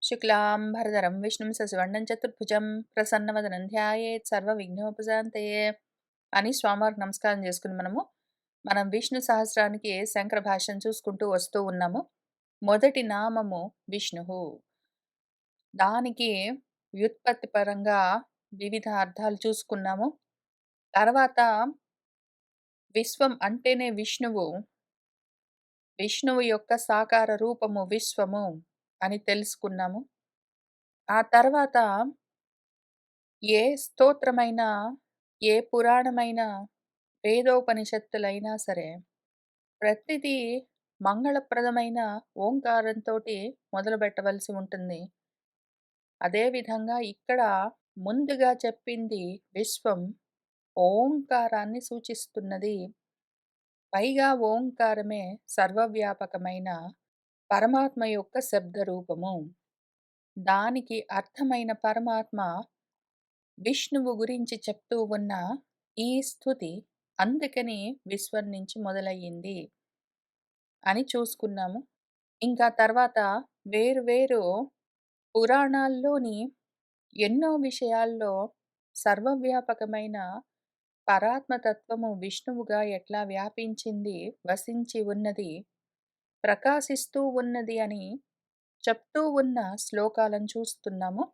శుక్లాంబరధరం విష్ణుం శశివర్ణం చతుర్భుజం ప్రసన్నవదనం ధ్యాయేత్ సర్వవిఘ్నోపశాంతయే అని స్వామివారికి నమస్కారం చేసుకుని మనం విష్ణు సహస్రానికి శంకర భాష్యం చూసుకుంటూ వస్తూ ఉన్నాము. మొదటి నామము విష్ణువు. దానికి వ్యుత్పత్తి పరంగా వివిధ అర్థాలు చూసుకున్నాము. తర్వాత విశ్వం అంటేనే విష్ణువు, విష్ణువు యొక్క సాకార రూపము విశ్వము అని తెలుసుకున్నాము. ఆ తర్వాత ఏ స్తోత్రమైనా, ఏ పురాణమైనా, వేదోపనిషత్తులైనా సరే ప్రతిదీ మంగళప్రదమైన ఓంకారంతోటి మొదలుపెట్టవలసి ఉంటుంది. అదేవిధంగా ఇక్కడ ముందుగా చెప్పింది విశ్వం ఓంకారాన్ని సూచిస్తున్నది. పైగా ఓంకారమే సర్వవ్యాపకమైన పరమాత్మ యొక్క శబ్దరూపము. దానికి అర్థమైన పరమాత్మ విష్ణువు గురించి చెప్తూ ఉన్న ఈ స్తుతి అందుకని విశ్వం నుంచి మొదలయ్యింది అని చూసుకున్నాము. ఇంకా తర్వాత వేరు పురాణాల్లోని ఎన్నో విషయాల్లో సర్వవ్యాపకమైన పరాత్మతత్వము విష్ణువుగా ఎట్లా వ్యాపించింది, వసించి ఉన్నది, ప్రకాశిస్తూ ఉన్నది అని చెప్తూ ఉన్న శ్లోకాలను చూస్తున్నాము.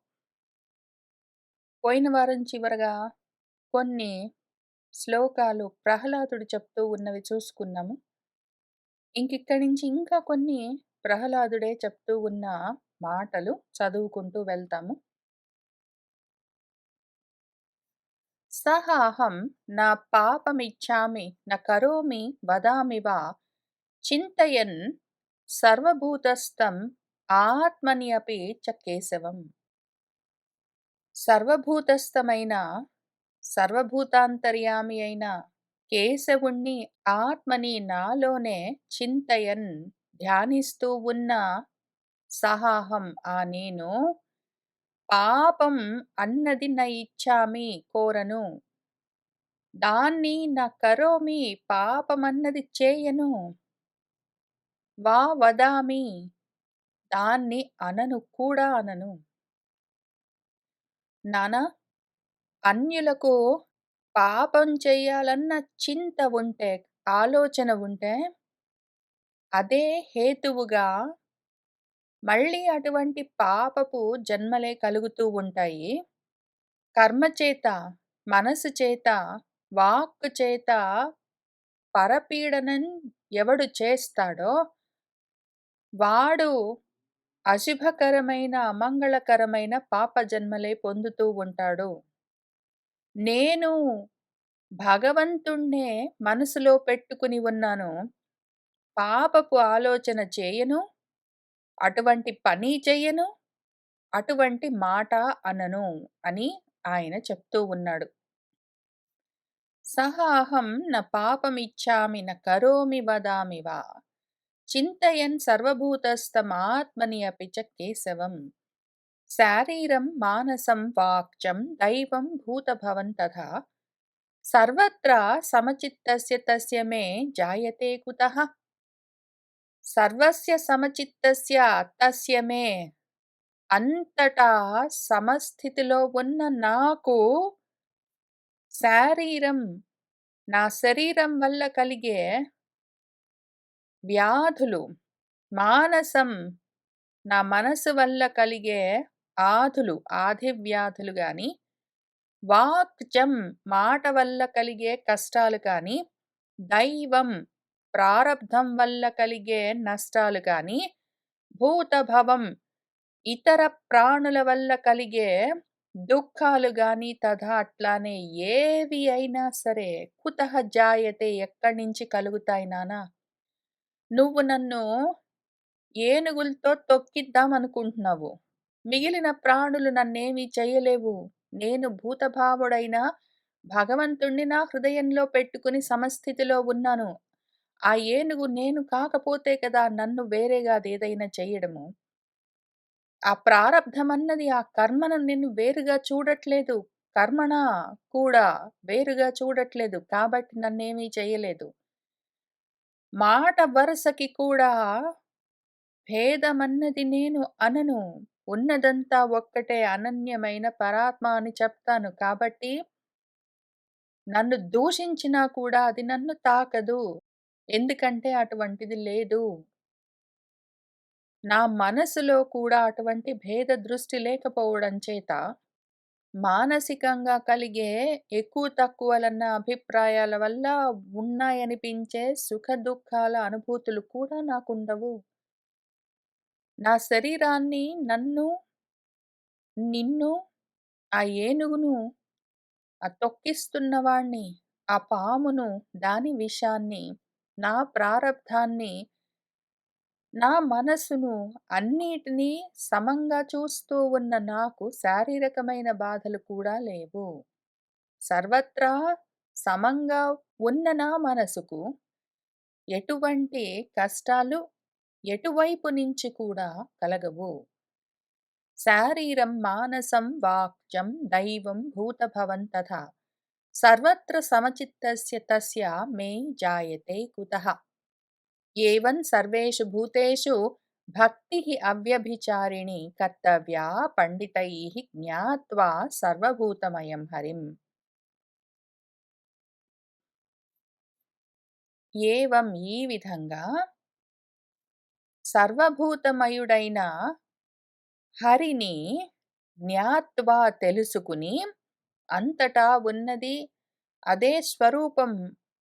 పోయిన వారం చివరగా కొన్ని శ్లోకాలు ప్రహ్లాదుడు చెప్తూ ఉన్నవి చూసుకున్నాము. ఇంకిక్కడి నుంచి ఇంకా కొన్ని ప్రహ్లాదుడే చెప్తూ ఉన్న మాటలు చదువుకుంటూ వెళ్తాము. సహాహం నా పాపమిచ్చామి న కరోమి వదామి వా చింతయన్ సర్వభూతస్థం ఆత్మని అపి చ కేశవం. సర్వభూతస్థమైన సర్వభూతాంతర్యామి అయిన కేశవుణ్ణి ఆత్మని నాలోనే చింతయన్ ధ్యానిస్తూ ఉన్న సహాహం ఆ నేను పాపం అన్నది న ఇచ్చామి కోరను, దాన్ని న కరోమి పాపమన్నది చేయను, వా వదామి దాన్ని అనను కూడా అనను. నానా అన్యులకు పాపం చెయ్యాలన్న చింత ఉంటే, ఆలోచన ఉంటే అదే హేతువుగా మళ్ళీ అటువంటి పాపపు జన్మలే కలుగుతూ ఉంటాయి. కర్మచేత, మనసు చేత, వాక్కు చేత పరపీడనం ఎవడు చేస్తాడో వాడు అశుభకరమైన, అమంగళకరమైన పాప జన్మలే పొందుతూ ఉంటాడు. నేను భగవంతుణ్ణే మనసులో పెట్టుకుని ఉన్నాను, పాపపు ఆలోచన చేయను, అటువంటి పని చెయ్యను, అటువంటి మాట అనను అని ఆయన చెప్తూ ఉన్నాడు. సహాహం న పాపమిచ్చామి న కరోమి వదామి వా చింతయన్ సర్వభూతస్థమాత్మని అపి చ కేశవం. శారీరం మానసం వాక్చం దైవం భూతభవం తథా సర్వత్ర సమచిత్తస్య తస్య మే జాయతే కుతః. సర్వస్య సమచిత్తస్య తస్య మే అంతటా సమస్థితిలో ఉన్న నాకు శారీరం నా శరీరం వల్ల కలిగే వ్యాధులు, మానసం నా మనసు వల్ల కలిగే ఆధులు, ఆది వ్యాధులు గాని, వాక్చం మాట వల్ల కలిగే కష్టాలు కాని, దైవం ప్రారబ్ధం వల్ల కలిగే నష్టాలు కాని, భూతభవం ఇతర ప్రాణుల వల్ల కలిగే దుఃఖాలు గాని తథా అట్లానే ఏవి అయినా సరే కుతః జాయతే ఎక్కడి నుంచి కలుగుతాయి నానా? నువ్వు నన్ను ఏనుగులతో తొక్కిద్దామనుకుంటున్నావు, మిగిలిన ప్రాణులు నన్నేమీ చెయ్యలేవు. నేను భూతభావుడైన భగవంతుణ్ణి నా హృదయంలో పెట్టుకుని సమస్థితిలో ఉన్నాను. ఆ ఏనుగు నేను కాకపోతే కదా నన్ను వేరేగా అదేదైనా చెయ్యడము. ఆ ప్రారబ్ధమన్నది ఆ కర్మను నేను వేరుగా చూడట్లేదు, కర్మణ కూడా వేరుగా చూడట్లేదు, కాబట్టి నన్నేమీ చెయ్యలేదు. మాట వరసకి కూడా భేదమన్నది నేను అనను. ఉన్నదంతా ఒక్కటే అనన్యమైన పరాత్మ అని చెప్తాను. కాబట్టి నన్ను దూషించినా కూడా అది నన్ను తాకదు. ఎందుకంటే అటువంటిది లేదు. నా మనసులో కూడా అటువంటి భేద దృష్టి లేకపోవడం చేత మానసికంగా కలిగే ఎక్కువ తక్కువలన్న అభిప్రాయాల వల్ల ఉన్నాయనిపించే సుఖ దుఃఖాల అనుభూతులు కూడా నాకుండవు. నా శరీరాన్ని, నన్ను, నిన్ను, ఆ ఏనుగును, ఆ తొక్కిస్తున్నవాణ్ణి, ఆ పామును, దాని విషాన్ని, నా ప్రారబ్ధాన్ని, నా మనసును అన్నిటినీ సమంగా చూస్తూ ఉన్న నాకు శారీరకమైన బాధలు కూడా లేవు. సర్వత్రా సమంగా ఉన్న నా మనసుకు ఎటువంటి కష్టాలు ఎటువైపు నుంచి కూడా కలగవు. శారీరం మానసం వాక్యం దైవం భూతభవం తథా సర్వత్ర సమచిత్తస్య తస్య మే జాయతే కుతః. ఏవం సర్వేషు భూతేషు భక్తిః అవ్యభిచారిణి కర్తవ్యా పండితైః జ్ఞాత్వా సర్వభూతమయం హరిం. ఏవం ఈ విధంగా సర్వభూతమయుడైన హరిని జ్ఞాత్వా తెలుసుకుని, అంతటా ఉన్నది అదే స్వరూపం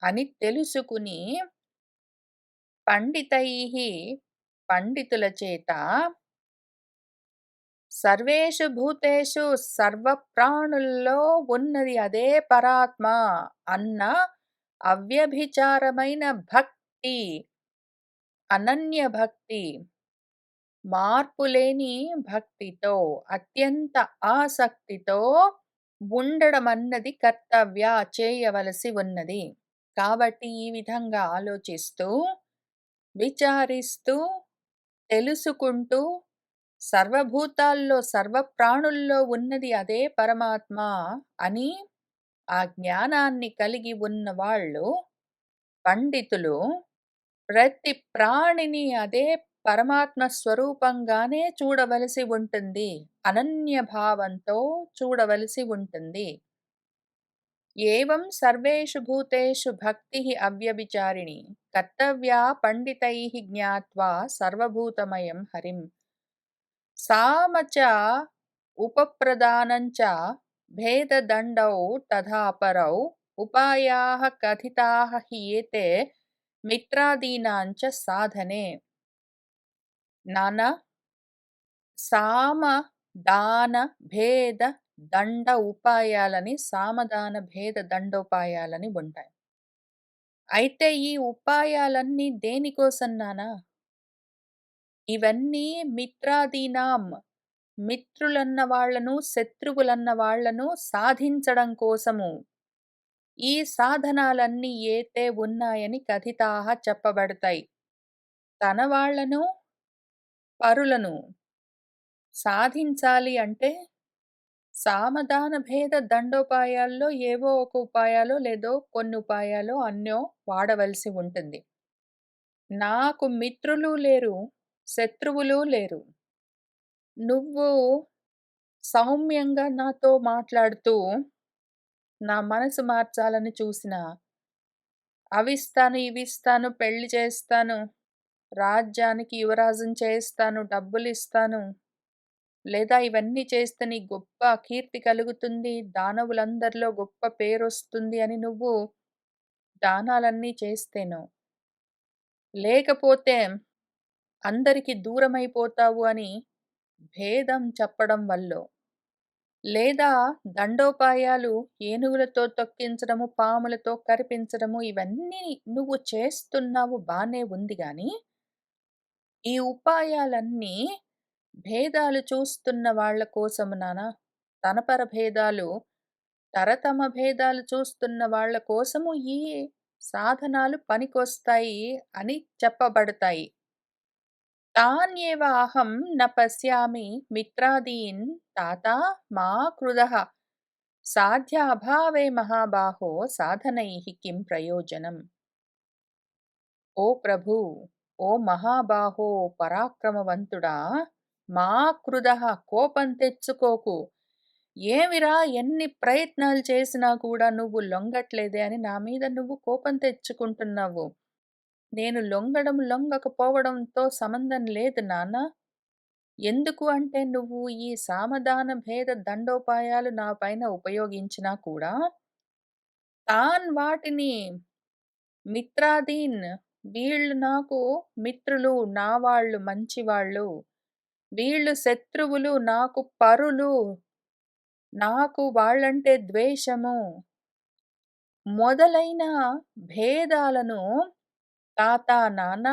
అని తెలుసుకుని, పండితైః పండితుల చేత, సర్వేషు భూతేషు సర్వప్రాణుల్లో ఉన్నది అదే పరాత్మ అన్న అవ్యభిచారమైన భక్తి, అనన్య భక్తి, మార్పులేని భక్తితో, అత్యంత ఆసక్తితో ఉండడమన్నది కర్తవ్య, చేయవలసి ఉన్నది. కాబట్టి ఈ విధంగా ఆలోచిస్తూ, విచారిస్తూ, తెలుసుకుంటూ, సర్వభూతాల్లో సర్వప్రాణుల్లో ఉన్నది అదే పరమాత్మ అని ఆ జ్ఞానాన్ని కలిగి ఉన్నవాళ్ళు, పండితులు, ప్రతి ప్రాణిని అదే పరమాత్మ స్వరూపంగానే చూడవలసి ఉంటుంది. అనన్య భావంతో చూడవలసి ఉంటుంది. ఏవం సర్వేషు భూతేషు భక్తిః అవ్యభిచారిణి కర్తవ్యా పండితైః జ్ఞాత్వా సర్వభూతమయం హరిం. సామచ ఉపప్రదానంచ భేదదండౌ తథాపరౌ ఉపాయాః కథితాః హి ఏతే మిత్రాదీనాంచ సాధనే. నానా సామ దాన భేద దండ ఉపాయాలని, సామదాన భేద దండోపాయాలని ఉంటాయి. అయితే ఈ ఉపాయాలన్నీ దేనికోసం నానా? ఇవన్నీ మిత్రాదీనాం, మిత్రులన్న వాళ్ళను, శత్రువులన్న వాళ్ళను సాధించడం కోసము. ఈ సాధనాలన్నీ ఏతే ఉన్నాయని కథితాహ చెప్పబడతాయి. తన వాళ్ళను, పరులను సాధించాలి అంటే సామదాన భేద దండోపాయాల్లో ఏవో ఒక ఉపాయాలో లేదో కొన్ని ఉపాయాలో అన్నో వాడవలసి ఉంటుంది. నాకు మిత్రులు లేరు, శత్రువులు లేరు. నువ్వు సౌమ్యంగా నాతో మాట్లాడుతూ నా మనసు మార్చాలని చూసినా, అవిస్తాను, ఇవిస్తాను, పెళ్లి చేస్తాను, రాజ్యానికి యువరాజుని చేస్తాను, డబ్బులిస్తాను, లేదా ఇవన్నీ చేస్తే నీకు గొప్ప కీర్తి కలుగుతుంది, దానవులందరిలో గొప్ప పేరొస్తుంది అని నువ్వు దానాలన్నీ చేస్తేనో, లేకపోతే అందరికి దూరమైపోతావు అని భేదం చెప్పడం వల్లో, లేదా దండోపాయాలు ఏనుగులతో తొక్కించడము, పాములతో కరిపించడము, ఇవన్నీ నువ్వు చేస్తున్నావు బానే ఉంది గాని, ఈ ఉపాయాలన్నీ భేదాలు చూస్తున్న వాళ్ళ కోసము నానా. తనపర భేదాలు, తరతమ భేదాలు చూస్తున్న వాళ్ళ కోసము ఈ సాధనాలు పనికొస్తాయి అని చెప్పబడతాయి. తాన్యేవ అహం న పశ్యామి మిత్రాదీన్ తాత మా క్రుధః సాధ్య అభావే మహాబాహో సాధనైః కిం ప్రయోజనం. ఓ ప్రభు, ఓ మహాబాహో పరాక్రమవంతుడా, మా క్రుధః కోపం తెచ్చుకోకు. ఏమిరా ఎన్ని ప్రయత్నాలు చేసినా కూడా నువ్వు లొంగట్లేదే అని నా మీద నువ్వు కోపం తెచ్చుకుంటున్నావు. నేను లొంగడం, లొంగకపోవడంతో సంబంధం లేదు నాన్న. ఎందుకు అంటే నువ్వు ఈ సామదాన భేద దండోపాయాలు నా పైన ఉపయోగించినా కూడా, వాటిని మిత్రాదీన్ వీళ్ళు నాకు మిత్రులు, నా వాళ్ళు మంచివాళ్ళు. వీళ్ళు శత్రువులు, నాకు పరులు. నాకు వాళ్ళంటే ద్వేషము. మొదలైన భేదాలను తాత, నాన్న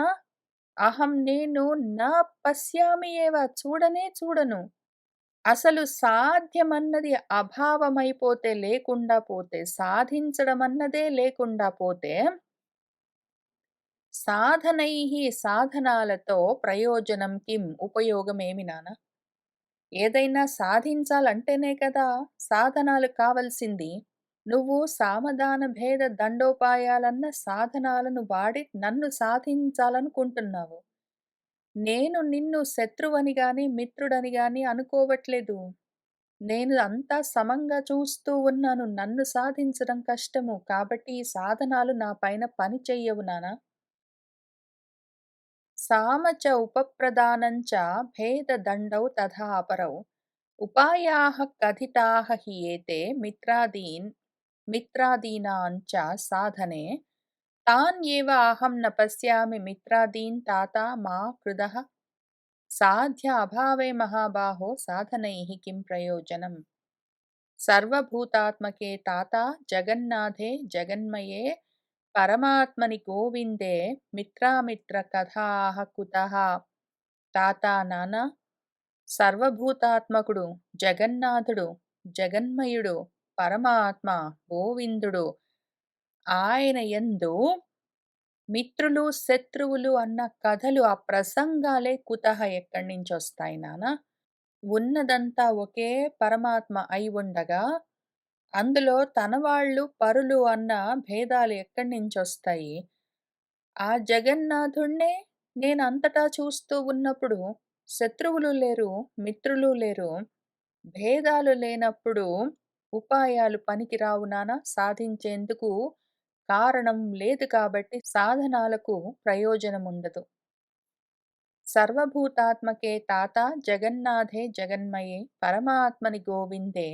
నేను న పశ్యామి ఏవ చూడనే చూడను. అసలు సాధ్యమన్నది అభావమైపోతే లేకుండా పోతే, సాధించడమన్నదే లేకుండా పోతే, సాధనైః సాధనాలతో ప్రయోజనం కిం ఉపయోగమేమి నాన్న? ఏదైనా సాధించాలంటేనే కదా సాధనాలు కావలసింది. నువ్వు సామదాన భేద దండోపాయాలన్న సాధనాలను వాడి నన్ను సాధించాలనుకుంటున్నావు. నేను నిన్ను శత్రువని గాని, మిత్రుడని గాని అనుకోవట్లేదు. నేను అంతా సమంగా చూస్తూ ఉన్నాను. నన్ను సాధించడం కష్టము. కాబట్టి ఈ సాధనాలు నా పైన పని చెయ్యవు నాన్న. సామ చ ఉపప్రదానంచ భేదదండౌ తథా అపరౌ ఉపాయాః కథితాః హి ఏతే మిత్రాదీనాం చ సాధనే తాన్ ఏవ అహం న పశ్యామి మిత్రాదీన్ తాత మా క్రుధః సాధ్య అభావే మహాబాహో సాధనైః కిం ప్రయోజనం సర్వభూతాత్మకే తాత జగన్నాథే జగన్మయే పరమాత్మని గోవిందే మిత్రామిత్ర కథాః కుతః తాత నాన్న సర్వభూతాత్మకుడు జగన్నాథుడు జగన్మయుడు పరమాత్మ గోవిందుడు ఆయన యందు మిత్రులు శత్రువులు అన్న కథలు ఆ ప్రసంగాలే కుతః ఎక్కడి నుంచి వస్తాయి నాన్న. ఉన్నదంతా ఒకే పరమాత్మ అయి ఉండగా అందులో తన వాళ్ళు పరులు అన్న భేదాలు ఎక్కడి నుంచి వస్తాయి? ఆ జగన్నాథుణ్ణే నేను అంతటా చూస్తూ ఉన్నప్పుడు శత్రువులు లేరు, మిత్రులు లేరు. భేదాలు లేనప్పుడు ఉపాయాలు పనికిరావు నాన్న. సాధించేందుకు కారణం లేదు కాబట్టి సాధనాలకు ప్రయోజనముండదు. సర్వభూతాత్మకే తాత జగన్నాథే జగన్మయే పరమాత్మని గోవిందే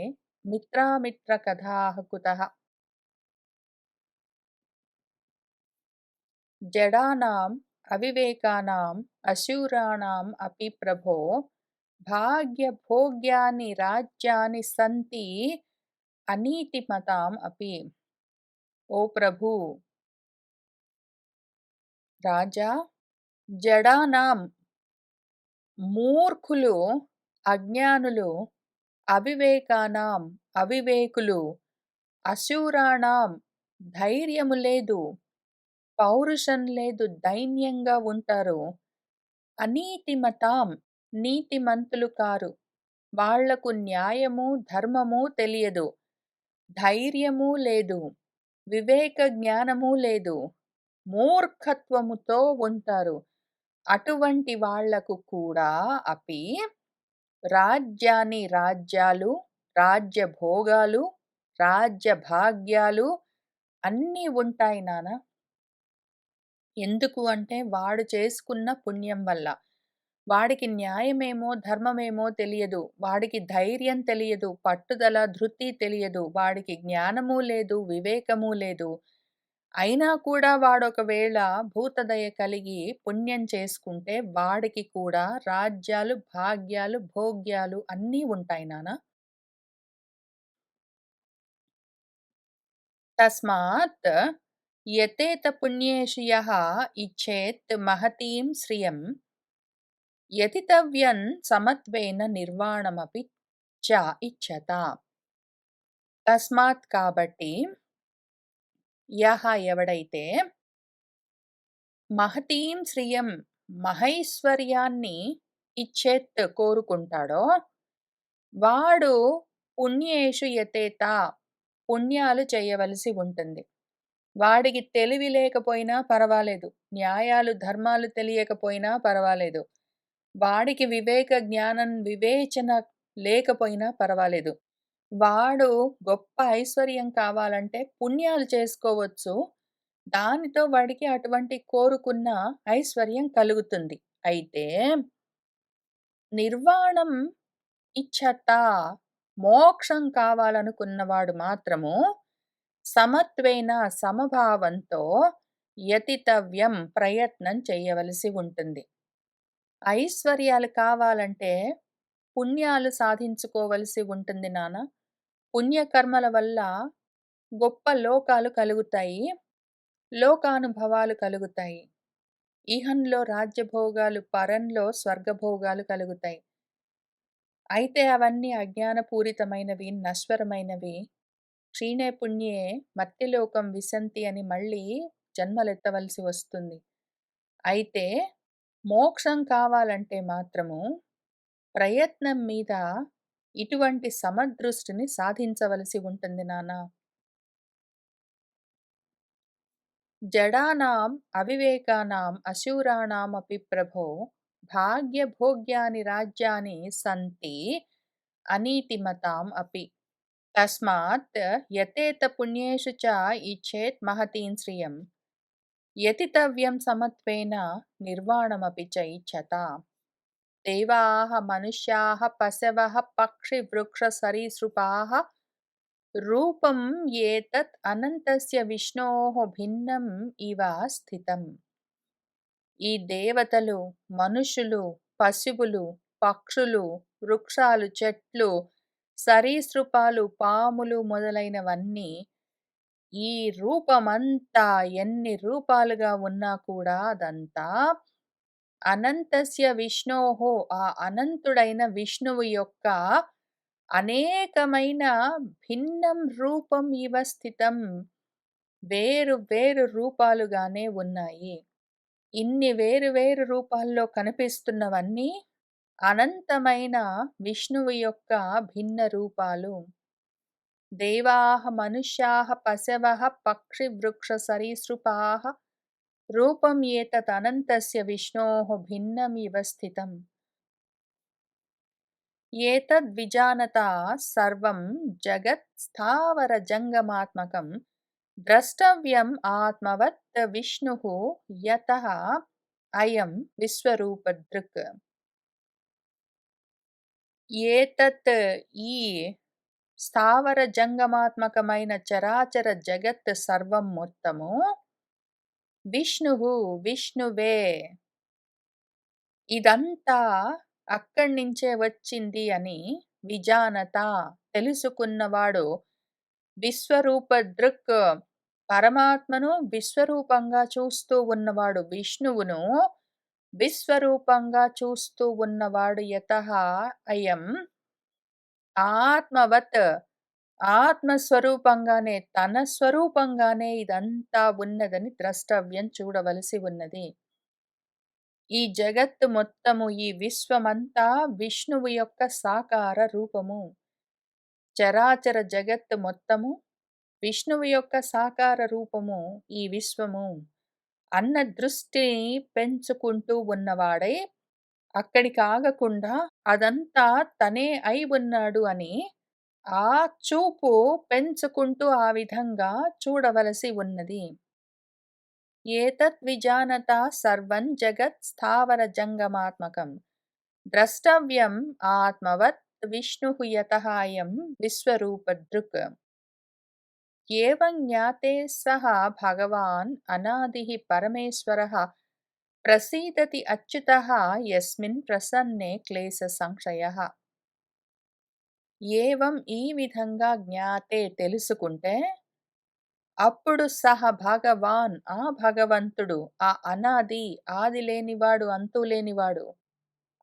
మిత్రామిత్ర కథాః కుతః జడానాం అవివేకానాం అశూరాణాం అపి ప్రభో భాగ్యభోగ్యాని రాజ్యాని సంతి అనీతిమతాం అపి. ఓ ప్రభూ రాజా, జడానాం మూర్ఖులు, అజ్ఞానులు, అవివేకానాం అవివేకులు, అశూరాణాం ధైర్యము లేదు, పౌరుషం లేదు, దైన్యంగా ఉంటారు. అనీతిమతాం నీతిమంతులు కారు. వాళ్లకు న్యాయము ధర్మము తెలియదు, ధైర్యము లేదు, వివేక జ్ఞానము లేదు, మూర్ఖత్వముతో ఉంటారు. అటువంటి వాళ్లకు కూడా అపి రాజ్యాలు, రాజ్య భోగాలు, రాజ్య భాగ్యాలు అన్నీ ఉంటాయి నాన్న. ఎందుకు అంటే వాడు చేసుకున్న పుణ్యం వల్ల. వాడికి న్యాయమేమో ధర్మమేమో తెలియదు, వాడికి ధైర్యం తెలియదు, పట్టుదల ధృతి తెలియదు, వాడికి జ్ఞానము లేదు, వివేకము లేదు. అయినా కూడా వాడొకవేళ భూతదయ కలిగి పుణ్యం చేసుకుంటే వాడికి కూడా రాజ్యాలు, భాగ్యాలు, భోగ్యాలు అన్నీ ఉంటాయి నాన్న. తస్మాత్ యతేత పుణ్యేషు యః ఇచ్ఛేత్ మహతీం శ్రియం యతితవ్యం సమత్వేన నిర్వాణమపి చ ఇచ్ఛత. తస్మాత్ కాబట్టి యః ఎవడైతే మహతీం శ్రియం మహైశ్వర్యాన్ని ఇచ్చేత్ కోరుకుంటాడో వాడు పుణ్యేషు యతేత పుణ్యాలు చేయవలసి ఉంటుంది. వాడికి తెలివి లేకపోయినా పర్వాలేదు, న్యాయాలు ధర్మాలు తెలియకపోయినా పర్వాలేదు, వాడికి వివేక జ్ఞానం, వివేచన లేకపోయినా పర్వాలేదు. వాడు గొప్ప ఐశ్వర్యం కావాలంటే పుణ్యాలు చేసుకోవచ్చు. దానితో వాడికి అటువంటి కోరుకున్న ఐశ్వర్యం కలుగుతుంది. అయితే నిర్వాణం ఇచ్చట మోక్షం కావాలనుకున్నవాడు మాత్రము సమత్వేన సమభావంతో యతితవ్యం ప్రయత్నం చేయవలసి ఉంటుంది. ఐశ్వర్యాలు కావాలంటే పుణ్యాలు సాధించుకోవలసి ఉంటుంది నాన్న. పుణ్యకర్మల వల్ల గొప్ప లోకాలు కలుగుతాయి. లోకానుభవాలు కలుగుతాయి. ఇహంలో రాజ్యభోగాలు, పరంలో స్వర్గభోగాలు కలుగుతాయి. అయితే అవన్నీ అజ్ఞానపూరితమైనవి, నశ్వరమైనవి. క్షీణే పుణ్యే మర్త్యలోకం విశంతి అని మళ్ళీ జన్మలెత్తవలసి వస్తుంది. అయితే మోక్షం కావాలంటే మాత్రము ప్రయత్నం మీద ఇటువంటి సమదృష్టిని సాధించవలసి ఉంటుంది నాన్న. జడానాం అవివేకానాం అశూరాణామపి ప్రభో భాగ్యభోగ్యాని రాజ్యాని సంతి అనీతిమతాం అపి. తస్మాత్ యతేత పుణ్యేషు చ ఇచ్చేత్ మహతీం శ్రియం యతితవ్యం సమత్వేన నిర్వాణమపి చ ఇచ్చత. దేవాః మనుష్యాః పశవః పక్షివృక్షసరీసృపాః రూపం ఏతత్ అనంతస్య విష్ణోః భిన్నం ఇవ స్థితం. ఈ దేవతలు, మనుషులు, పశువులు, పక్షులు, వృక్షాలు, చెట్లు, సరీసృపాలు, పాములు మొదలైనవన్నీ ఈ రూపమంతా ఎన్ని రూపాలుగా ఉన్నా కూడా అదంతా అనంతస్య విష్ణోః ఆ అనంతుడైన విష్ణువు యొక్క అనేకమైన భిన్నం రూపం ఇవ స్థితం వేరు వేరు రూపాలుగానే ఉన్నాయి. ఇన్ని వేరు వేరు రూపాల్లో కనిపిస్తున్నవన్నీ అనంతమైన విష్ణువు యొక్క భిన్న రూపాలు. దేవాః మనుష్యాః పశవః పక్షివృక్షసరీసృపాః రూపం ఏతత్ అనంతస్య విష్ణోః భిన్నం ఇవ స్థితం. ఏతద్ విజానతా సర్వం జగత్ స్థావర జంగమాత్మకం ద్రష్టవ్యం ఆత్మవత్ విష్ణుః యతః అయం విశ్వరూపదృక్. ఏతత్ ఈ స్థావర జంగమాత్మకమైన చరాచర జగత్ సర్వం మొత్తము విష్ణుః విష్ణువే. ఇదంతా అక్కడి నుంచే వచ్చింది అని విజానత తెలుసుకున్నవాడు విశ్వరూపదృక్ పరమాత్మను విశ్వరూపంగా చూస్తూ ఉన్నవాడు, విష్ణువును విశ్వరూపంగా చూస్తూ ఉన్నవాడు యతః అయం ఆత్మవత్ ఆత్మస్వరూపంగానే తన స్వరూపంగానే ఇదంతా ఉన్నదని ద్రష్టవ్యం చూడవలసి ఉన్నది. ఈ జగత్తు మొత్తము ఈ విశ్వమంతా విష్ణువు యొక్క సాకార రూపము. చరాచర జగత్తు మొత్తము విష్ణువు యొక్క సాకార రూపము ఈ విశ్వము అన్న దృష్టిని పెంచుకుంటూ ఉన్నవాడై అక్కడికి ఆగకుండా అదంతా తనే అయి ఉన్నాడు అని ఆ చూపు పెంచుకుంటూ ఆ విధంగా చూడవలసి ఉన్నది. ఏతత్ విజానత సర్వం జగత్ స్థావర జంగమాత్మకం ద్రష్టవ్యం ఆత్మవత్ విష్ణుః యతః అయం విశ్వరూపదృక్. ఏవం జ్ఞాతే సః భగవాన్ అనాదిః పరమేశ్వరః ప్రసీదతి అచ్యుతః యస్మిన్ ప్రసన్నే క్లేశ సంశయః. ఏవం ఈ విధంగా జ్ఞాతే తెలుసుకుంటే అప్పుడు సహ భగవాన్ ఆ భగవంతుడు, ఆ అనాది ఆది లేనివాడు అంతు లేనివాడు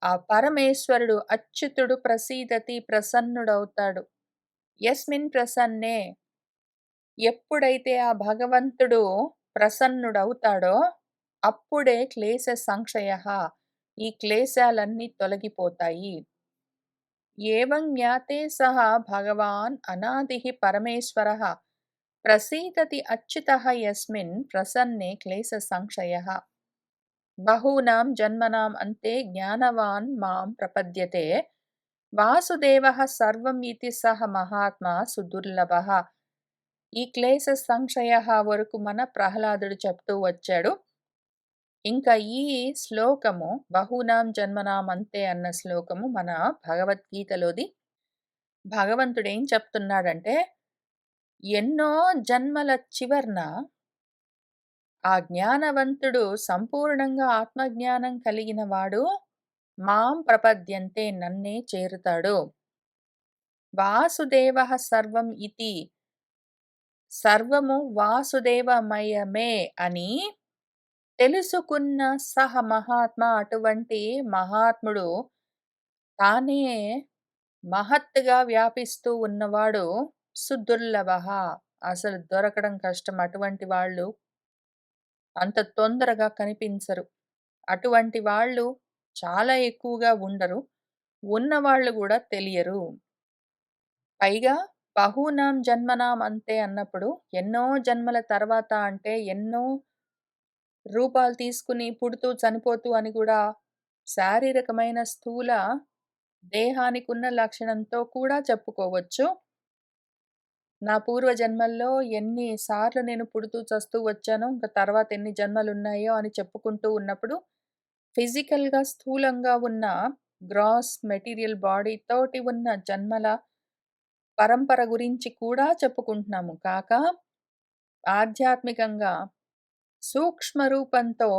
ఆ పరమేశ్వరుడు అచ్యుతుడు ప్రసీదతి ప్రసన్నుడవుతాడు. యస్మిన్ ప్రసన్నే ఎప్పుడైతే ఆ భగవంతుడు ప్రసన్నుడవుతాడో అప్పుడే క్లేశ సంశయః ఈ క్లేశాలన్నీ తొలగిపోతాయి. ఏవం జ్ఞాతే సహ భగవాన్ అనాదిః పరమేశ్వరః ప్రసీదతి అచ్యుతః యస్మిన్ ప్రసన్నే క్లేశ సంశయః. బహూనాం జన్మనాం అంతే జ్ఞానవాన్ మాం ప్రపద్యతే వాసుదేవః సర్వం ఇతి సహ మహాత్మా సుదుర్లభః. ఈ క్లేశ సంశయః వరకు మన ప్రహ్లాదుడు చెప్తూ వచ్చాడు. ఇంకా ఈ శ్లోకము బహూనాం జన్మనాం అంతే అన్న శ్లోకము మన భగవద్గీతలోది. భగవంతుడేం చెప్తున్నాడంటే, ఎన్నో జన్మల చివర్న ఆ జ్ఞానవంతుడు సంపూర్ణంగా ఆత్మజ్ఞానం కలిగిన వాడు మాం ప్రపద్యంతే నన్నే చేరుతాడు. వాసుదేవః సర్వం ఇతి, సర్వము వాసుదేవమయమే అని తెలుసుకున్న సహ మహాత్మా, అటువంటి మహాత్ముడు తానే మహత్తుగా వ్యాపిస్తూ ఉన్నవాడు సుదుర్లభః, అసలు దొరకడం కష్టం. అటువంటి వాళ్ళు అంత తొందరగా కనిపించరు. అటువంటి వాళ్ళు చాలా ఎక్కువగా ఉండరు. ఉన్నవాళ్ళు గూడా తెలియరు. పైగా బహూనాం జన్మనాం అంతే అన్నప్పుడు ఎన్నో జన్మల తర్వాత అంటే ఎన్నో రూపాలు తీసుకుని పుడుతూ, చనిపోతూ అని గూడా శారీరకమైన స్థూల దేహానికున్న లక్షణంతో కూడా చెప్పుకోవచ్చు. నా పూర్వ జన్మల్లో ఎన్ని సార్లు నేను పుడుతూ, చస్తూ వచ్చానో, ఇంక తర్వాత ఎన్ని జన్మలున్నాయో అని చెప్పుకుంటూ ఉన్నప్పుడు, ఫిజికల్‌గా స్థూలంగా ఉన్న గ్రాస్ మెటీరియల్ బాడీ తోటి ఉన్న జన్మల పరంపర గురించి కూడా చెప్పుకుంటున్నాము కాక, ఆధ్యాత్మికంగా సూక్ష్మ రూపంతో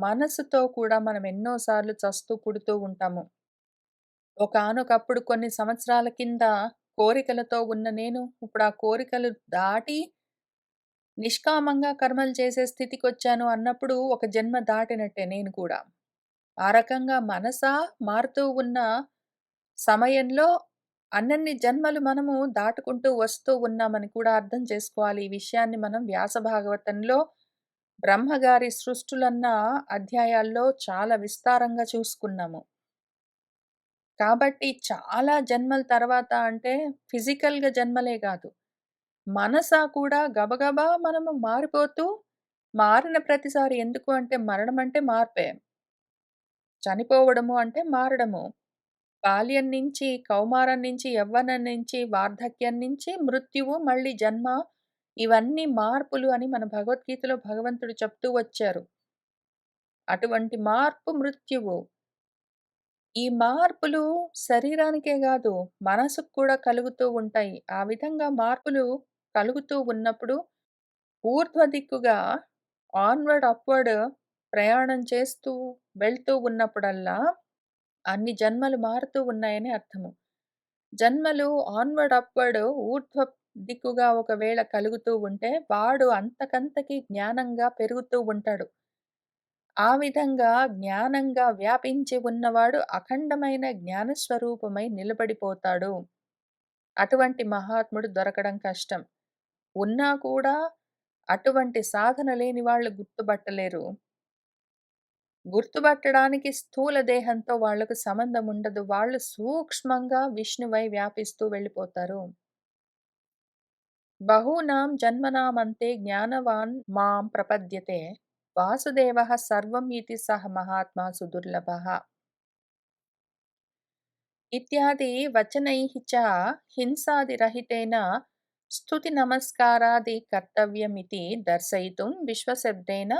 మనసుతో కూడా మనం ఎన్నో సార్లు చస్తూ, పుడుతూ ఉంటాము. ఒకానొకప్పుడు కొన్ని సంవత్సరాల కింద కోరికలతో ఉన్న నేను, ఇప్పుడు ఆ కోరికలు దాటి నిష్కామంగా కర్మలు చేసే స్థితికొచ్చాను అన్నప్పుడు ఒక జన్మ దాటినట్టే నేను కూడా. ఆ రకంగా మనసా మారుతూ ఉన్న సమయంలో అన్నన్ని జన్మలు మనము దాటుకుంటూ వస్తూ ఉన్నామని కూడా అర్థం చేసుకోవాలి. ఈ విషయాన్ని మనం వ్యాస భాగవతంలో బ్రహ్మగారి సృష్టులన్న అధ్యాయాల్లో చాలా విస్తారంగా చూసుకున్నాము. కాబట్టి చాలా జన్మల తర్వాత అంటే ఫిజికల్‌గా జన్మలే గాదు. మనసా కూడా గబగబా మనము మారిపోతూ, మారిన ప్రతిసారి ఎందుకు అంటే మరణం అంటే మార్పే. చనిపోవడము అంటే మారడము. బాల్యం నుంచి, కౌమారం నుంచి, యవ్వనం నుంచి, వార్ధక్యం నుంచి మృత్యువు, మళ్ళీ జన్మ, ఇవన్నీ మార్పులు అని మన భగవద్గీతలో భగవంతుడు చెప్తూ వచ్చారు. అటువంటి మార్పు మృత్యువు. ఈ మార్పులు శరీరానికే గాదు, మనసుకు కూడా కలుగుతూ ఉంటాయి. ఆ విధంగా మార్పులు కలుగుతూ ఉన్నప్పుడు ఊర్ధ్వ దిక్కుగా ఆన్‌వర్డ్, అప్‌వర్డ్ ప్రయాణం చేస్తూ వెళ్తూ ఉన్నప్పుడల్లా అన్ని జన్మలు మారుతూ ఉన్నాయని అర్థము. జన్మలు ఆన్‌వర్డ్, అప్‌వర్డ్ ఊర్ధ్వ దిక్కుగా ఒకవేళ కలుగుతూ ఉంటే వాడు అంతకంతకి జ్ఞానంగా పెరుగుతూ ఉంటాడు. ఆ విధంగా జ్ఞానంగా వ్యాపించి ఉన్నవాడు అఖండమైన జ్ఞానస్వరూపమై నిలబడిపోతాడు. అటువంటి మహాత్ముడు దొరకడం కష్టం. ఉన్నా కూడా అటువంటి సాధన లేని వాళ్ళు గుర్తుపట్టలేరు. గుర్తుపట్టడానికి స్థూల దేహంతో వాళ్ళకు సంబంధం ఉండదు. వాళ్ళు సూక్ష్మంగా విష్ణువై వ్యాపిస్తూ వెళ్ళిపోతారు. బహూనాం జన్మనామంతే జ్ఞానవాన్ మాం ప్రపద్యతే వాసుదేవః సర్వం ఇతి సహ మహాత్మా సుదుర్లభః. ఇత్యాది వచనైః చ హింసాదిరహితేన స్తుతినమస్కారాది కర్తవ్యమితి దర్శయితుం విశ్వశబ్దేన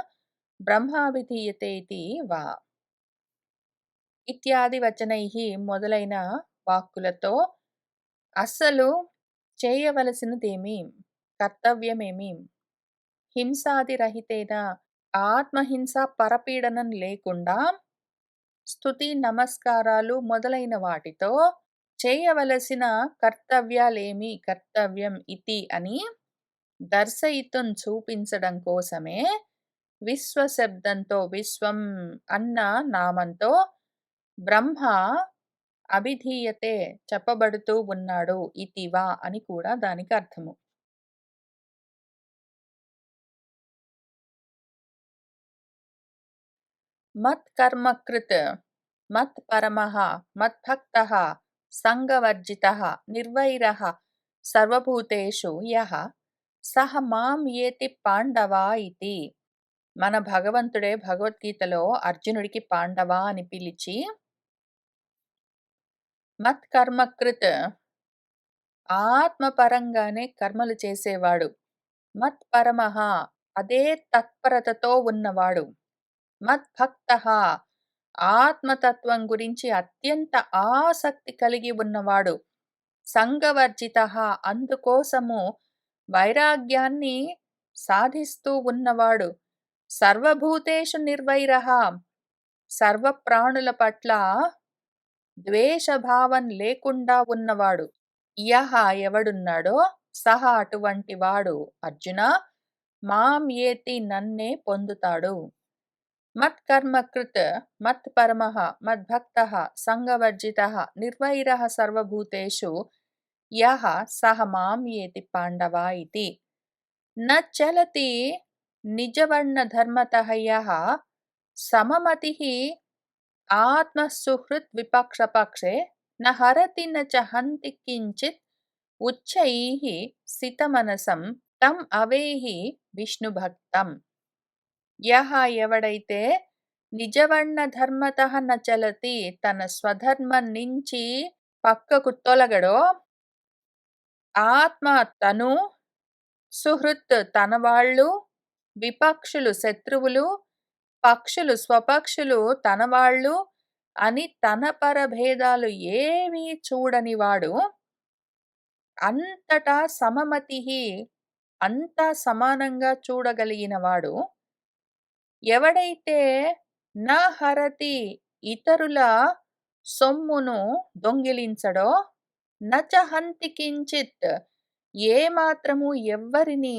బ్రహ్మాభిధీయతే ఇతి వా. ఇత్యాది వచనైః మొదలైన వాక్కులతో అస్సలు చేయవలసినదేమి, కర్తవ్యమేమి, హింసాదిరహితేన ఆత్మహింస, పరపీడనం లేకుండా స్తుతి, నమస్కారాలు మొదలైన వాటితో చేయవలసిన కర్తవ్యాలేమి, కర్తవ్యం ఇతి అని దర్శయితం చూపించడం కోసమే విశ్వశబ్దంతో, విశ్వం అన్న నామంతో బ్రహ్మ అభిధీయతే చెప్పబడుతూ ఉన్నాడు. ఇతివా అని కూడా దానికి అర్థము. మత్కర్మకృత్ మత్పరమః మద్భక్తః సంగవర్జితః నిర్వైరః సర్వభూతేషు యః సః మాం యేతి పాండవా ఇతి. మన భగవంతుడే భగవద్గీతలో అర్జునుడికి పాండవ అని పిలిచి మత్కర్మకృత్ ఆత్మపరంగానే కర్మలు చేసేవాడు. మత్పరమః అదే తత్పరతతో ఉన్నవాడు. మద్భక్తః ఆత్మతత్వం గురించి అత్యంత ఆసక్తి కలిగి ఉన్నవాడు. సంగవర్జితః అందుకోసము వైరాగ్యాన్ని సాధిస్తూ ఉన్నవాడు. సర్వభూతేషు నిర్వైరః సర్వప్రాణుల పట్ల ద్వేషభావం లేకుండా ఉన్నవాడు. యః ఎవడున్నాడో సహ అటువంటి వాడు అర్జునా మాం ఏతి నన్నే పొందుతాడు. మత్కర్మకృత్ మత్పరమః మద్భక్తః సంగవర్జితః నిర్వైరః సర్వభూతేషు యః సహ మాం ఏతి పాండవ ఇతి. న చలతి నిజవర్ణధర్మతః యః సమమతిః ఆత్మసుహృద్ విపక్షపక్షే న హరతి న చ హంతి కించిత్ ఉచ్చైః సితమనసం తం అవేహి విష్ణుభక్తం. యః ఎవడైతే నిజవర్ణ ధర్మతః న చలతి తన స్వధర్మం నుంచి పక్కకు తొలగడో, ఆత్మ తను, సుహృత్ తనవాళ్ళు, విపక్షులు శత్రువులు, పక్షులు స్వపక్షులు తనవాళ్ళు అని తన పరభేదాలు ఏమీ చూడనివాడు, అంతటా సమమతిః అంతా సమానంగా చూడగలిగినవాడు, ఎవడైతే నా హరతి ఇతరుల సొమ్మును దొంగిలించడో, నచ హంతి కించిత్ ఏమాత్రము ఎవ్వరిని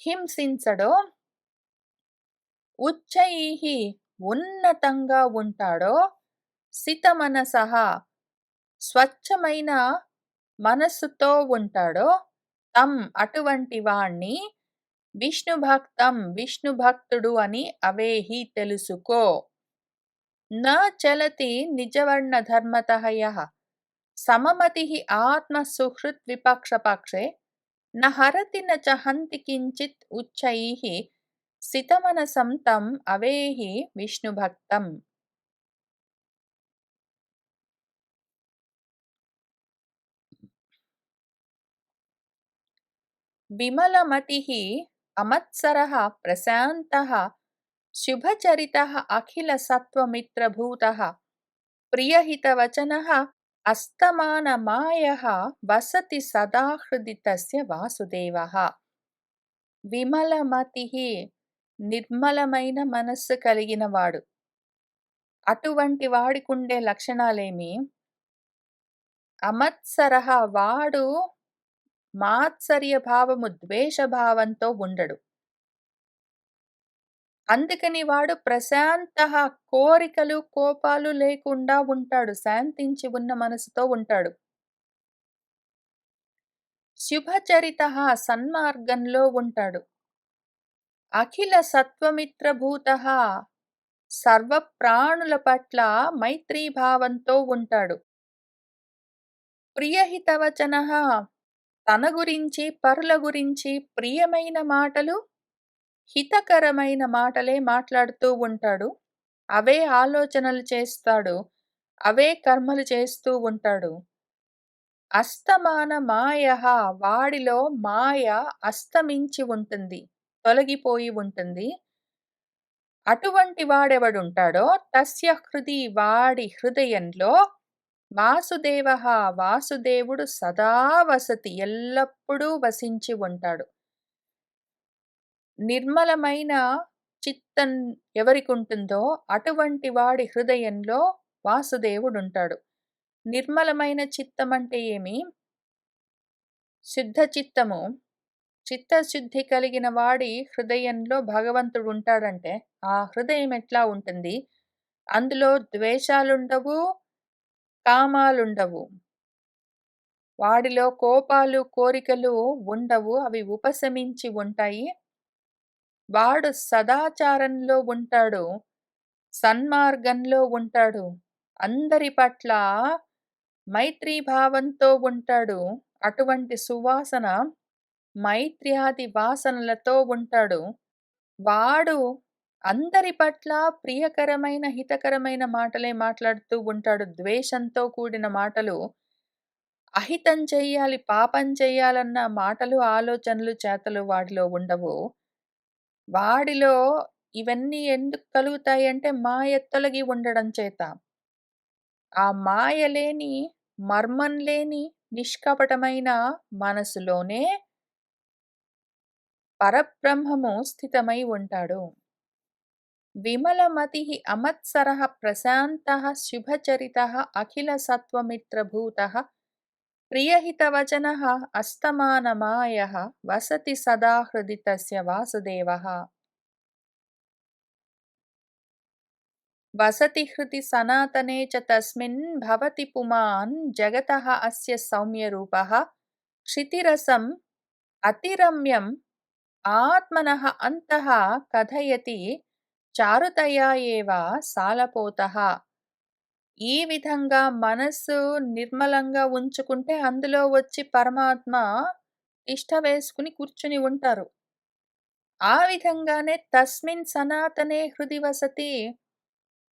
హింసించడో, ఉచ్చైః ఉన్నతంగా ఉంటాడో, సితమనసః స్వచ్ఛమైన మనస్సుతో ఉంటాడో, తం అటువంటి వాణ్ణి విష్ణుభక్తం విష్ణుభక్తుడు అని అవేహి తెలుసుకో. న చలతి నిజవర్ణధర్మతః యః సమమతిః ఆత్మసుహృద్ విపక్షపక్షే న హరతి న చ హంతి కించిత్ ఉచ్చైః సితమనసం తం అవేహి విష్ణుభక్తం. విమలమతిః అమత్సరః ప్రశాంతః శుభచరితః అఖిల సత్వమిత్రభూతః ప్రియహితవచనః అస్తమానమాయః వసతి సదా హృది తస్య వాసుదేవః. విమలమతిః నిర్మలమైన మనస్సు కలిగినవాడు. అటువంటి వాడికుండే లక్షణాలేమి? అమత్సరః వాడు మాత్సర్య భావము ద్వేషభావంతో ఉండడు. అందుకని వాడు ప్రశాంతః కోరికలు కోపాలు లేకుండా ఉంటాడు. శాంతించి ఉన్న మనసుతో ఉంటాడు. శుభచరితః సన్మార్గంలో ఉంటాడు. అఖిల సత్వమిత్రభూతః సర్వప్రాణుల పట్ల మైత్రీభావంతో ఉంటాడు. ప్రియహితవచనః తన గురించి పరుల గురించి ప్రియమైన మాటలు, హితకరమైన మాటలే మాట్లాడుతూ ఉంటాడు. అవే ఆలోచనలు చేస్తాడు. అవే కర్మలు చేస్తూ ఉంటాడు. అస్తమాన మాయః వాడిలో మాయ అస్తమించి ఉంటుంది, తొలగిపోయి ఉంటుంది. అటువంటి వాడెవడుంటాడో తస్య హృది వాడి హృదయంలో వాసుదేవః వాసుదేవుడు సదా వసతి ఎల్లప్పుడూ వసించి ఉంటాడు. నిర్మలమైన చిత్తం ఎవరికుంటుందో అటువంటి వాడి హృదయంలో వాసుదేవుడుంటాడు. నిర్మలమైన చిత్తం అంటే ఏమి? శుద్ధ చిత్తము. చిత్తశుద్ధి కలిగిన వాడి హృదయంలో భగవంతుడు ఉంటాడంటే ఆ హృదయం ఎట్లా ఉంటుంది? అందులో ద్వేషాలుండవు, కామాలుండవు. వాడిలో కోపాలు కోరికలు ఉండవు. అవి ఉపశమించి ఉంటాయి. వాడు సదాచారంలో ఉంటాడు, సన్మార్గంలో ఉంటాడు, అందరి పట్ల మైత్రీభావంతో ఉంటాడు. అటువంటి సువాసన మైత్ర్యాది వాసనలతో ఉంటాడు. వాడు అందరి పట్ల ప్రియకరమైన, హితకరమైన మాటలే మాట్లాడుతూ ఉంటాడు. ద్వేషంతో కూడిన మాటలు, అహితం చెయ్యాలి, పాపం చెయ్యాలన్న మాటలు, ఆలోచనలు, చేతలు వాడిలో ఉండవు. వాడిలో ఇవన్నీ ఎందుకు కలుగుతాయంటే మాయ తొలగి ఉండడం చేత. ఆ మాయ లేని, మర్మం లేని, నిష్కపటమైన మనసులోనే పరబ్రహ్మము స్థితమై ఉంటాడు. విమలమతిః అమత్సరః ప్రశాంతః శుభచరితః అఖిల సత్వమిత్రభూతః ప్రియహితవచనః అస్తమానమాయః వసతి సదా హృది తస్య వాసుదేవః. వసతి హృది సనాతనే చ తస్మిన్ భవతి పుమాన్ జగతః అస్య సౌమ్యరూపః క్షితిరసం అతిరమ్యం ఆత్మనః అంతః కథయతి చారుతయా ఏవ సాలపోతః. ఈ విధంగా మనస్సు నిర్మలంగా ఉంచుకుంటే అందులో వచ్చి పరమాత్మ తిష్ట వేసుకుని కూర్చుని ఉంటారు. ఆ విధంగానే తస్మిన్ సనాతనే హృది వసతి,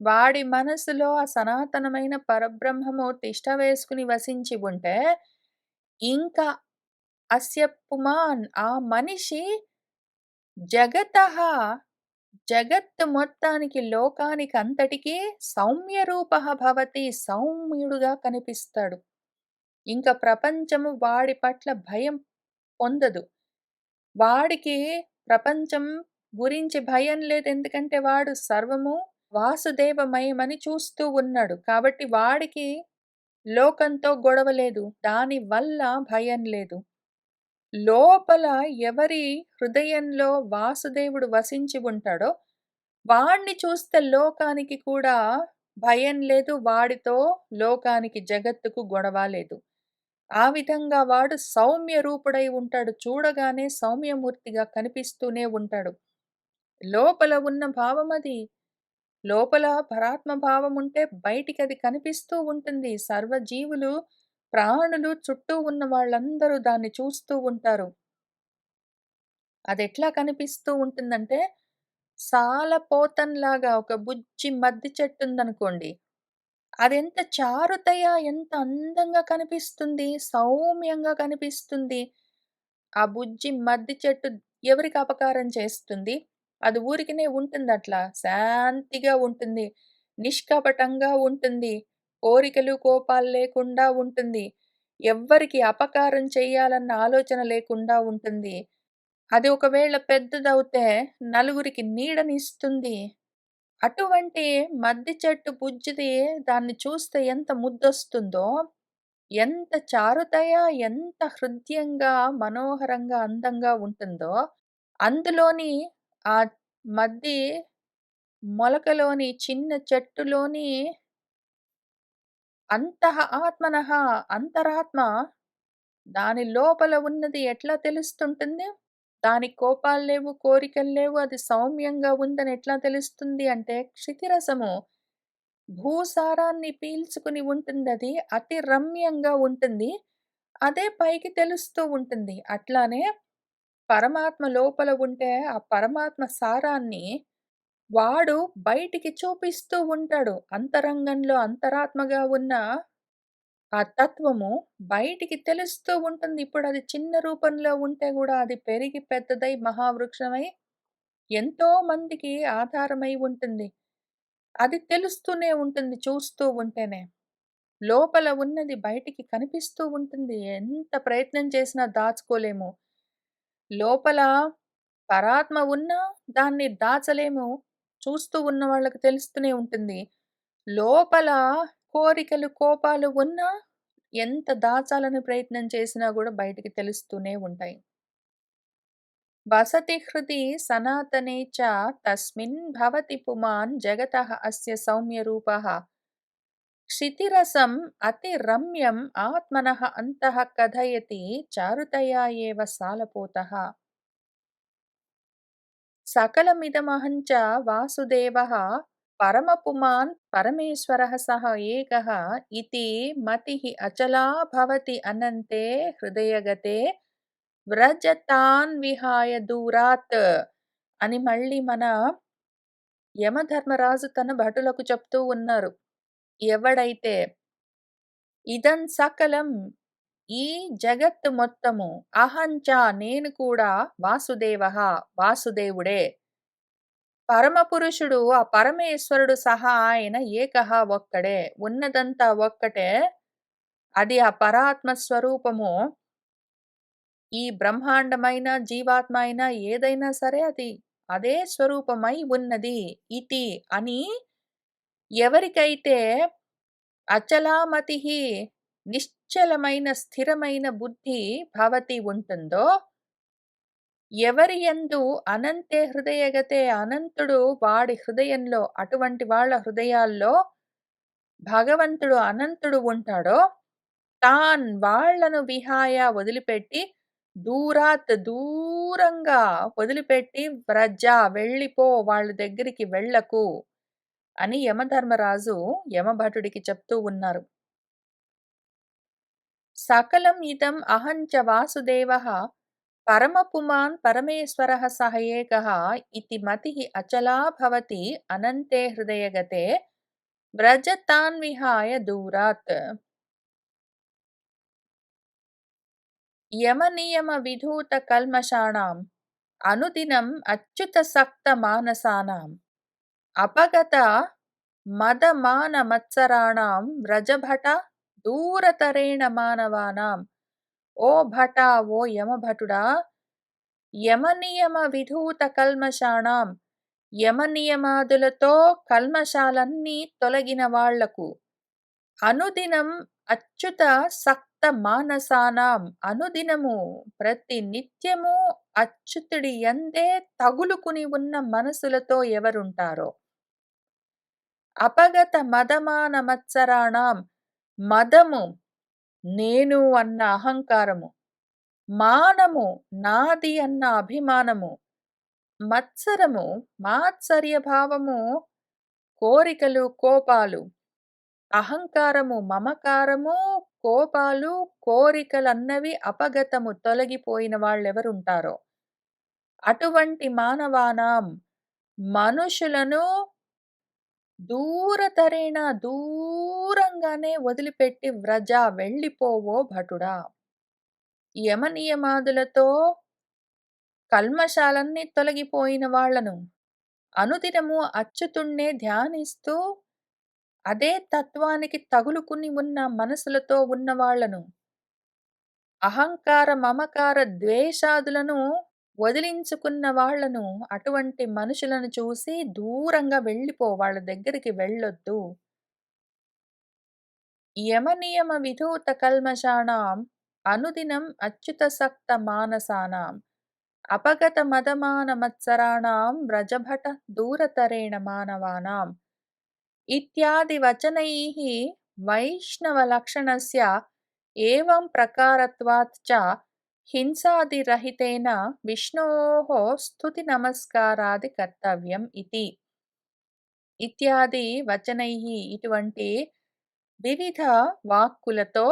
వాడి మనసులో ఆ సనాతనమైన పరబ్రహ్మము తిష్ట వేసుకుని వసించి ఉంటే, ఇంకా అస్య పుమాన్ ఆ మనిషి జగతః జగత్తు మొత్తానికి, లోకానికి అంతటికీ సౌమ్య రూపః భవతి, సౌమ్యుడుగా కనిపిస్తాడు. ఇంక ప్రపంచము వాడి పట్ల భయం పొందదు. వాడికి ప్రపంచం గురించి భయం లేదు. ఎందుకంటే వాడు సర్వము వాసుదేవమయమని చూస్తూ ఉన్నాడు. కాబట్టి వాడికి లోకంతో గొడవ లేదు. దాని వల్ల భయం లేదు. లోపల ఎవరి హృదయంలో వాసుదేవుడు వసించి ఉంటాడో వాణ్ణి చూస్తే లోకానికి కూడా భయం లేదు. వాడితో లోకానికి, జగత్తుకు గొడవ లేదు. ఆ విధంగా వాడు సౌమ్య రూపుడై ఉంటాడు. చూడగానే సౌమ్యమూర్తిగా కనిపిస్తూనే ఉంటాడు. లోపల ఉన్న భావం అది. లోపల పరాత్మ భావం ఉంటే బయటికది కనిపిస్తూ ఉంటుంది. సర్వజీవులు, ప్రాణులు, చుట్టూ ఉన్న వాళ్ళందరూ దాన్ని చూస్తూ ఉంటారు. అదెట్లా కనిపిస్తూ ఉంటుందంటే, సాలపోతంలాగా ఒక బుజ్జి మద్ది చెట్టుందనుకోండి. అదెంత చారుతగా, ఎంత అందంగా కనిపిస్తుంది, సౌమ్యంగా కనిపిస్తుంది. ఆ బుజ్జి మద్ది చెట్టు ఎవరికి అపకారం చేస్తుంది? అది ఊరికనే ఉంటుందట్లా. శాంతిగా ఉంటుంది. నిష్కపటంగా ఉంటుంది. కోరికలు, కోపాలు లేకుండా ఉంటుంది. ఎవ్వరికి అపకారం చేయాలన్న ఆలోచన లేకుండా ఉంటుంది. అది ఒకవేళ పెద్దదవుతే నలుగురికి నీడనిస్తుంది. అటువంటి మద్ది చెట్టు బుజ్జిది దాన్ని చూస్తే ఎంత ముద్దొస్తుందో, ఎంత చారుతగా, ఎంత హృద్యంగా, మనోహరంగా, అందంగా ఉంటుందో, అందులోని ఆ మద్ది మొలకలోని, చిన్న చెట్టులోని అంతః ఆత్మనః అంతరాత్మ, దాని లోపల ఉన్నది ఎట్లా తెలుస్తుంటుంది? దానికి కోపాలు లేవు, కోరికలు లేవు, అది సౌమ్యంగా ఉందని ఎట్లా తెలుస్తుంది అంటే, క్షితిరసము భూసారాన్ని పీల్చుకుని ఉంటుందది. అతి రమ్యంగా ఉంటుంది. అదే పైకి తెలుస్తూ ఉంటుంది. అట్లానే పరమాత్మ లోపల ఉంటే, ఆ పరమాత్మ సారాన్ని వాడు బయటికి చూపిస్తూ ఉంటాడు. అంతరంగంలో అంతరాత్మగా ఉన్న ఆ తత్వము బయటికి తెలుస్తూ ఉంటుంది. ఇప్పుడది చిన్న రూపంలో ఉంటే గూడా అది పెరిగి పెద్దదై మహావృక్షమై ఎంతో మందికి ఆధారమై ఉంటుంది. అది తెలుస్తూనే ఉంటుంది చూస్తూ ఉంటేనే. లోపల ఉన్నది బయటికి కనిపిస్తూ ఉంటుంది. ఎంత ప్రయత్నం చేసినా దాచుకోలేము. లోపల పరాత్మ ఉన్నా దాన్ని దాచలేము. చూస్తూ ఉన్న వాళ్ళకి తెలుస్తూనే ఉంటుంది. లోపల కోరికలు, కోపాలు ఉన్నా ఎంత దాచాలని ప్రయత్నం చేసినా గూడా బయటికి తెలుస్తూనే ఉంటాయి. వసతి హృది సనాతనే చ తస్మిన్ భవతి పుమాన్ జగతః అస్య సౌమ్యరూపః క్షితిరసం అతిరమ్యం ఆత్మనః అంతః కథయతి చారుతయా ఏవ సాలపోతః. సకలమిదమహం చ వాసుదేవః పరమపుమాన్ పరమేశ్వరः సః ఏకः ఇతి మతిః అచలా భవతి అనంతే హృదయగతే వ్రజతాన్ విహాయ దూరాత్. అని మళ్ళీ మన యమధర్మరాజు తన భటులకు చెప్తూ ఉన్నారు. ఎవడైతే ఇదం సకలం ఈ జగత్తు మొత్తము అహంచ నేను కూడా వాసుదేవః వాసుదేవుడే. పరమపురుషుడు ఆ పరమేశ్వరుడు సహా ఆయన ఏకః ఒక్కడే. ఉన్నదంతా ఒక్కటే. అది ఆ పరాత్మ స్వరూపము. ఈ బ్రహ్మాండమైన, జీవాత్మ అయినా ఏదైనా సరే అది అదే స్వరూపమై ఉన్నది. ఇతి అని ఎవరికైతే అచలామతిః నిశ్చలమైన స్థిరమైన బుద్ధి భవతి ఉంటుందో, ఎవరి యందు అనంతే హృదయగతే అనంతుడు వాడి హృదయంలో అటువంటి వాళ్ళ హృదయాల్లో భగవంతుడు అనంతుడు ఉంటాడో, తాన్ వాళ్ళను విహాయ వదిలిపెట్టి దూరాత్ దూరంగా వదిలిపెట్టి వ్రజ వెళ్ళిపో వాళ్ళ దగ్గరికి వెళ్ళకు అని యమధర్మరాజు యమభటుడికి చెప్తూ ఉన్నారు. సకలం ఇదం అహం చ వాసుదేవః పరమపుమాన్ పరమేశ్వరః సహ ఏకః ఇతి మతిః అచలా భవతి అనంతే హృదయగతే వ్రజ తాన్ విహాయ దూరాత్. యమనియమ విధూత కల్మషాణం అనుదినం అచ్యుత సక్త మానసానాం అపగత మదమాన మత్సరాణం వ్రజభట దూరతరేణ మానవానాం. ఓ భట, ఓ యమభటుడా, యమనియమ విధూత కల్మషాణం యమనియమాదులతో కల్మషాలన్నీ తొలగిన వాళ్లకు అనుదినం అచ్యుత సక్త మానసానాం అనుదినము ప్రతి నిత్యము అచ్యుతుడి యందే తగులుకుని ఉన్న మనసులతో ఎవరుంటారో, అపగత మదమాన మత్సరాణం మదము నేను అన్న అహంకారము, మానము నాది అన్న అభిమానము, మత్సరము మాత్సర్య భావము, కోరికలు కోపాలు, అహంకారము మమకారము, కోపాలు కోరికలన్నవి అపగతము తొలగిపోయిన వాళ్ళెవరుంటారో అటువంటి మానవానాం మనుషులను దూరతరేణ దూరంగానే వదిలిపెట్టి వ్రజ వెళ్ళిపోవో భటుడా. యమనియమాదులతో కల్మషాలన్నీ తొలగిపోయిన వాళ్లను అనుదినము అచ్యుతుణ్ణే ధ్యానిస్తూ అదే తత్వానికి తగులుకుని ఉన్న మనసులతో ఉన్నవాళ్లను, అహంకార మమకార ద్వేషాదులను వదిలించుకున్న వాళ్లను, అటువంటి మనుషులను చూసి దూరంగా వెళ్ళిపో, వాళ్ళ దగ్గరికి వెళ్ళొద్దు. యమనియమ విధూత కల్మషాణం అనుదినం అచ్యుత సక్త మానసానాం అపగత మదమాన మత్సరాణం వ్రజభట దూరతరేణ మానవానాం ఇత్యాది వచనైః వైష్ణవ లక్షణస్య ఏవం ప్రకారత్వాత్ చ హింసాదిరహితేన విష్ణోః స్తుతి నమస్కారాది కర్తవ్యం ఇతి. ఇత్యాది వచనైః ఇటువంటి వివిధ వాక్కులతో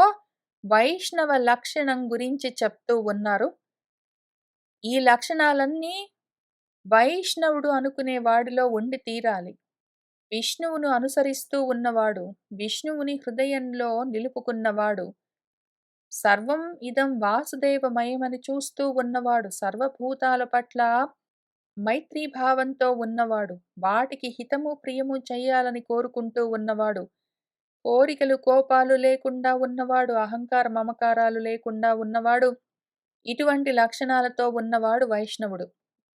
వైష్ణవ లక్షణం గురించి చెప్తూ ఉన్నారు. ఈ లక్షణాలన్నీ వైష్ణవుడు అనుకునే వాడిలో ఉండి తీరాలి. విష్ణువును అనుసరిస్తూ ఉన్నవాడు, విష్ణువుని హృదయంలో నిలుపుకున్నవాడు, సర్వం ఇదం వాసుదేవమయమని చూస్తూ ఉన్నవాడు, సర్వభూతాల పట్ల మైత్రీభావంతో ఉన్నవాడు, వాటికి హితము ప్రియము చెయ్యాలని కోరుకుంటూ ఉన్నవాడు, కోరికలు కోపాలు లేకుండా ఉన్నవాడు, అహంకార మమకారాలు లేకుండా ఉన్నవాడు, ఇటువంటి లక్షణాలతో ఉన్నవాడు వైష్ణవుడు.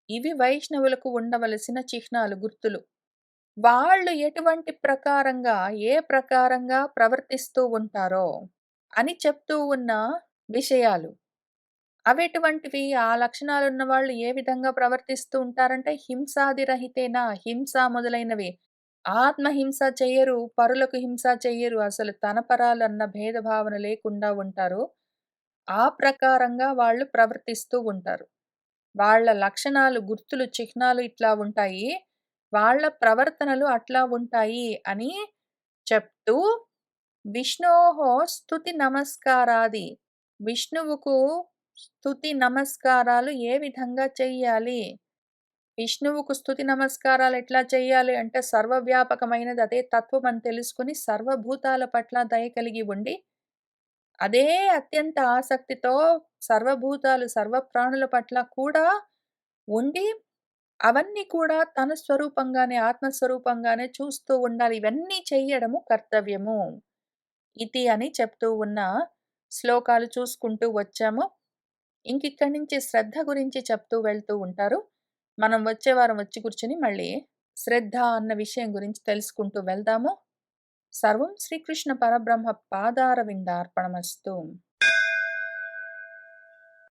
ఇవి వైష్ణవులకు ఉండవలసిన చిహ్నాలు, గుర్తులు. వాళ్ళు ఎటువంటి ప్రకారంగా ఏ ప్రకారంగా ప్రవర్తిస్తూ ఉంటారో అని చెప్తూ ఉన్న విషయాలు. అవెటువంటివి? ఆ లక్షణాలున్న వాళ్ళు ఏ విధంగా ప్రవర్తిస్తూ ఉంటారంటే హింసాదిరహితేనా, హింస మొదలైనవి. ఆత్మహింస చెయ్యరు, పరులకు హింస చెయ్యరు, అసలు తన పరాలన్న భేదభావన లేకుండా ఉంటారు. ఆ ప్రకారంగా వాళ్ళు ప్రవర్తిస్తూ ఉంటారు. వాళ్ళ లక్షణాలు, గుర్తులు, చిహ్నాలు ఇట్లా ఉంటాయి. వాళ్ళ ప్రవర్తనలు అట్లా ఉంటాయి అని చెప్తూ విష్ణోః స్తుతి నమస్కారాది, విష్ణువుకు స్తుతి నమస్కారాలు ఏ విధంగా చెయ్యాలి విష్ణువుకు స్తుతి నమస్కారాలు ఎట్లా చెయ్యాలి అంటే సర్వవ్యాపకమైనది అదే తత్వం అని తెలుసుకొని సర్వభూతాల పట్ల దయ కలిగి ఉండి, అదే అత్యంత ఆసక్తితో సర్వభూతాలు, సర్వప్రాణుల పట్ల కూడా ఉండి, అవన్నీ కూడా తన స్వరూపంగానే, ఆత్మస్వరూపంగానే చూస్తూ ఉండాలి. ఇవన్నీ చెయ్యడము కర్తవ్యము. ఇది అని చెప్తూ ఉన్న శ్లోకాలు చూసుకుంటూ వచ్చాము. ఇంకిక్కడి నుంచి శ్రద్ధ గురించి చెప్తూ వెళ్తూ ఉంటారు. మనం వచ్చే వారం వచ్చి కూర్చొని మళ్ళీ శ్రద్ధ అన్న విషయం గురించి తెలుసుకుంటూ వెళ్దాము. సర్వం శ్రీకృష్ణ పరబ్రహ్మ పాదారవిందార్పణమస్తు.